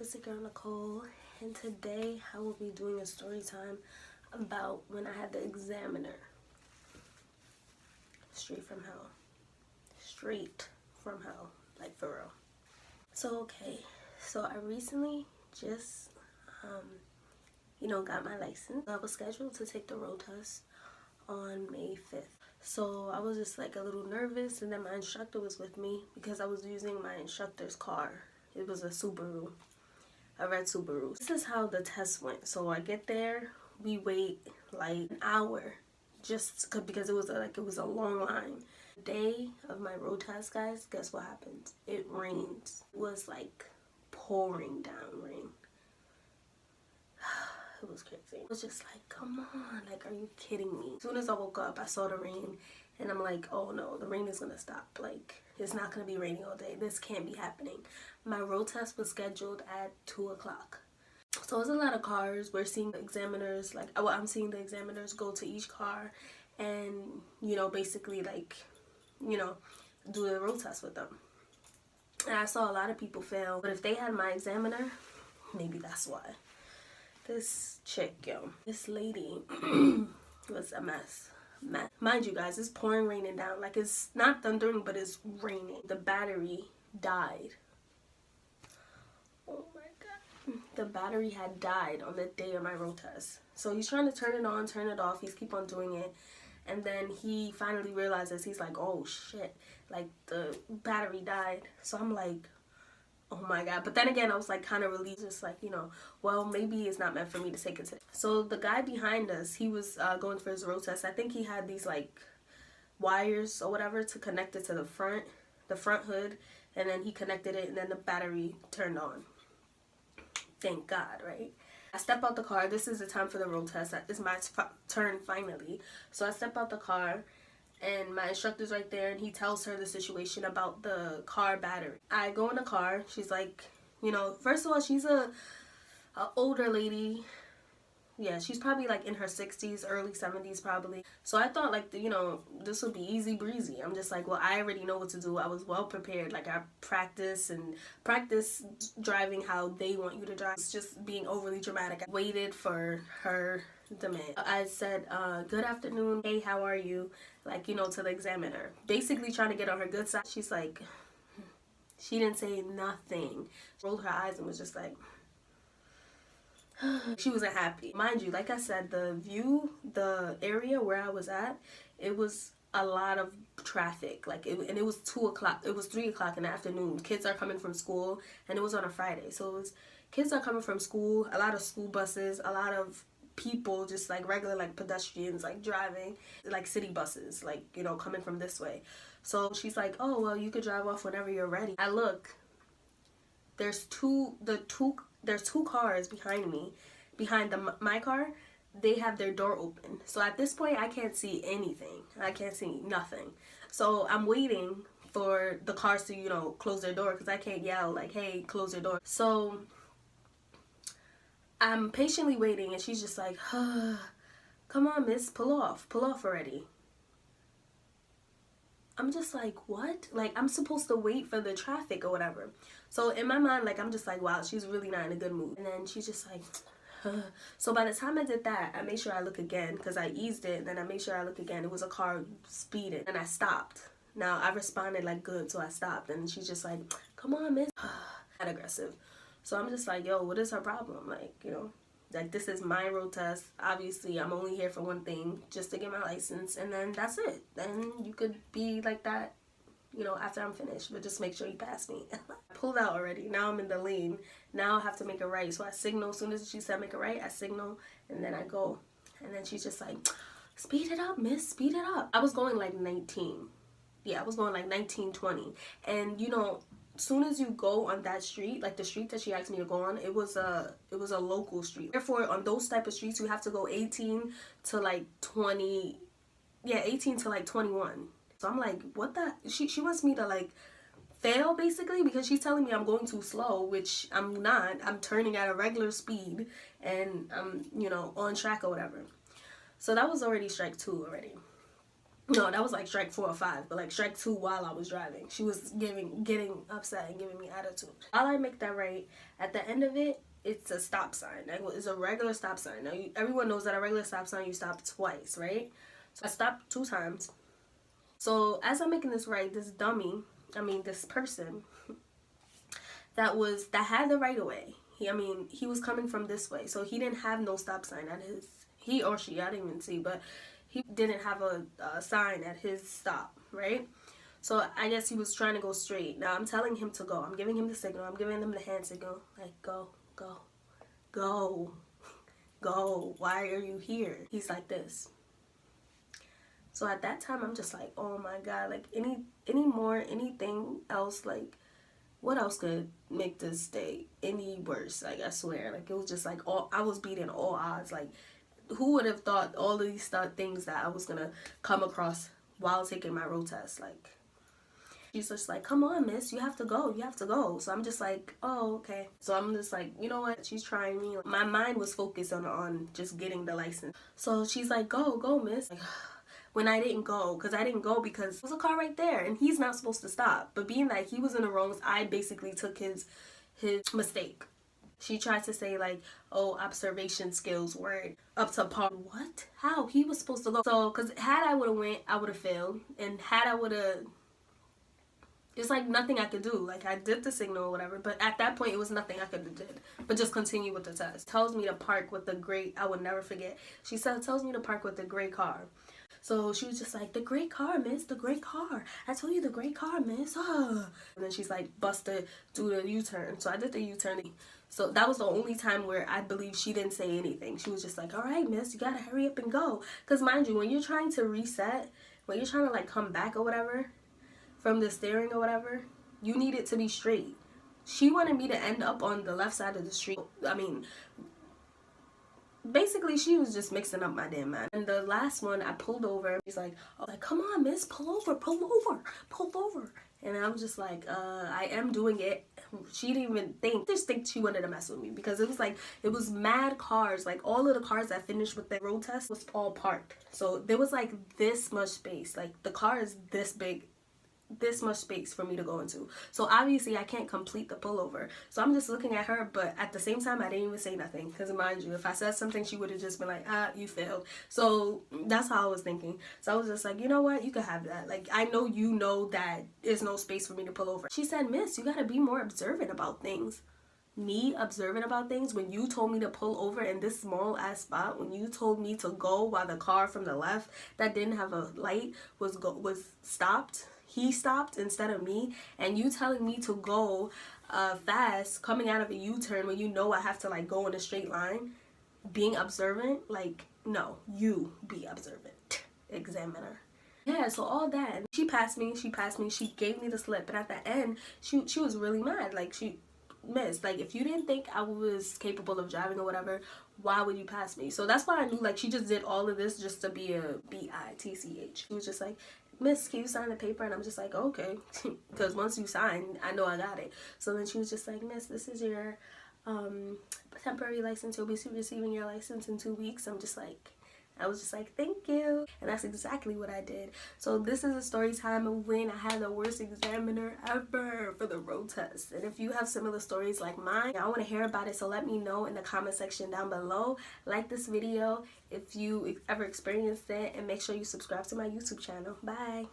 It's your girl Nicole, and today I will be doing a story time about when I had the examiner. Straight from hell. Straight from hell. Like for real. So I recently just, got my license. I was scheduled to take the road test on May 5th. So I was just like a little nervous, and then my instructor was with me because I was using my instructor's car. It was a red Subaru. This is how the test went. So I get there, we wait like an hour just because it was a long line. The day of my road test, guys, guess what happened? It rained. It was like pouring down rain. It was crazy. It was just like, come on, like, are you kidding me? As soon as I woke up, I saw the rain, and I'm like, oh no, the rain is gonna stop. Like, it's not gonna be raining all day. This can't be happening. My road test was scheduled at 2 o'clock. So there's a lot of cars. We're seeing the examiners, I'm seeing the examiners go to each car and, basically do the road test with them. And I saw a lot of people fail, but if they had my examiner, maybe that's why. This chick, this lady was a mess. Mind you guys, it's pouring raining down. Like, it's not thundering, but it's raining. The battery died. Oh my god. The battery had died on the day of my road test. So he's trying to turn it on, turn it off. He's keep on doing it. And then he finally realizes, he's like, oh shit, like the battery died. So I'm like, oh my god. But then again, I was like kind of relieved, just like, well, maybe it's not meant for me to take it today. So the guy behind us, he was going for his road test. I think he had these like wires or whatever to connect it to the front hood, and then he connected it, and then the battery turned on. Thank God, right? I step out the car. This is the time for the road test. It's my turn finally. So I step out the car, and my instructor's right there, and he tells her the situation about the car battery. I go in the car. She's like, first of all, she's a older lady. Yeah, she's probably like in her 60s, early 70s probably. So I thought like, this would be easy breezy. I'm just like, well, I already know what to do. I was well prepared. Like, I practice driving how they want you to drive. It's just being overly dramatic. I waited for her demand. I said, good afternoon. Hey, how are you? Like, to the examiner. Basically trying to get on her good side. She's like, she didn't say nothing. She rolled her eyes and was just like, she wasn't happy. Mind you, like I said, the area where I was at, it was a lot of traffic. And it was 2 o'clock. It was 3 o'clock in the afternoon. Kids are coming from school, and it was on a Friday. So it was kids are coming from school, a lot of school buses, a lot of people, just like regular like pedestrians, like driving, like city buses, like, coming from this way. So she's like, oh, well, you could drive off whenever you're ready. I look, there's two cars behind me. Behind my car, they have their door open. So at this point, I can't see anything. I can't see nothing. So I'm waiting for the cars to, close their door, because I can't yell like, hey, close your door. So I'm patiently waiting, and she's just like, come on, miss, pull off already. I'm just like, what? Like, I'm supposed to wait for the traffic or whatever. So in my mind, like, I'm just like, wow, she's really not in a good mood. And then she's just like, So by the time I did that, I made sure I look again, because I eased it, and then I made sure I look again. It was a car speeding, and I stopped. Now, I responded like good, so I stopped, and she's just like, come on, miss. Not aggressive. So I'm just like, yo, what is her problem? Like, like, this is my road test. Obviously, I'm only here for one thing, just to get my license, and then that's it. Then you could be like that, after I'm finished, but just make sure you pass me. I pulled out already. Now I'm in the lane. Now I have to make a right. So I signal. As soon as she said make a right, I signal, and then I go. And then she's just like, speed it up, miss, speed it up. I was going like 19. Yeah, I was going like 19, 20. And, as soon as you go on that street, like the street that she asked me to go on, it was a local street. Therefore, on those type of streets, you have to go 18 to like 20. Yeah, 18 to like 21. So I'm like, what the? She wants me to like fail, basically, because she's telling me I'm going too slow, which I'm not. I'm turning at a regular speed, and I'm, on track or whatever. So that was already strike 2 already. No, that was like strike 4 or 5, but like strike 2 while I was driving. She was getting upset and giving me attitude. While I make that right, at the end of it, it's a stop sign. Like, it's a regular stop sign. Now, everyone knows that a regular stop sign, you stop twice, right? So I stopped 2 times. So as I'm making this right, this person that had the right of way. He was coming from this way, so he didn't have no stop sign at his. He or she, I didn't even see, but he didn't have a sign at his stop, right? So I guess he was trying to go straight. Now I'm telling him to go. I'm giving him the signal. I'm giving him the hand signal. Like, go, go, go, go. Why are you here? He's like this. So at that time, I'm just like, oh my God, like anything else, like, what else could make this day any worse? Like, I swear, like, it was just like I was beating all odds. Like, who would have thought all of these things that I was gonna come across while taking my road test? Like, she's just like, come on, miss, you have to go, you have to go. So I'm just like, oh, okay. So I'm just like, you know what, she's trying me. My mind was focused on just getting the license. So she's like, go, miss. Like, when I didn't go, because there was a car right there and he's not supposed to stop. But being that he was in the wrongs, I basically took his mistake. She tried to say like, oh, observation skills weren't up to par. What? How? He was supposed to go. So, because had I would have went, I would have failed. And had I would have, it's like nothing I could do. Like, I did the signal or whatever, but at that point it was nothing I could have did but just continue with the test. Tells me to park with the gray, I would never forget. She tells me to park with the gray car. So she was just like, the great car, miss, the great car. I told you the great car, miss. And then she's like, busted, do the U-turn. So I did the U-turn. So that was the only time where I believe she didn't say anything. She was just like, all right, miss, you gotta hurry up and go. Because mind you, when you're trying to reset, when you're trying to like come back or whatever, from the steering or whatever, you need it to be straight. She wanted me to end up on the left side of the street. Basically, she was just mixing up my damn mind. And the last one, I pulled over. She's like, oh, like, come on, miss, pull over. And I was just like, I am doing it. She didn't even think she wanted to mess with me, because it was mad cars. Like, all of the cars that finished with the road test was all parked. So there was like this much space. Like, the car is this big, this much space for me to go into. So obviously I can't complete the pullover. So I'm just looking at her, but at the same time I didn't even say nothing, because mind you, if I said something, she would have just been like, you failed. So that's how I was thinking. So I was just like, you know what, you could have that. Like, I know you know that there's no space for me to pull over. She said, miss, you gotta be more observant about things. Me observant about things? When you told me to pull over in this small ass spot, when you told me to go while the car from the left that didn't have a light was stopped, he stopped instead of me, and you telling me to go fast coming out of a U-turn when you know I have to like go in a straight line, being observant? Like, no, you be observant, examiner. Yeah, so all that, and she passed me, she gave me the slip, and at the end she was really mad. Like, she, miss, like, if you didn't think I was capable of driving or whatever, why would you pass me? So that's why I knew, like, she just did all of this just to be a bitch. She was just like, miss, can you sign the paper? And I'm just like, okay, because once you sign, I know I got it. So then she was just like, miss, this is your temporary license. You'll be receiving your license in 2 weeks. I was just like, thank you. And that's exactly what I did. So this is a story time of when I had the worst examiner ever for the road test. And if you have similar stories like mine, I want to hear about it. So let me know in the comment section down below. Like this video if you ever experienced it. And make sure you subscribe to my YouTube channel. Bye.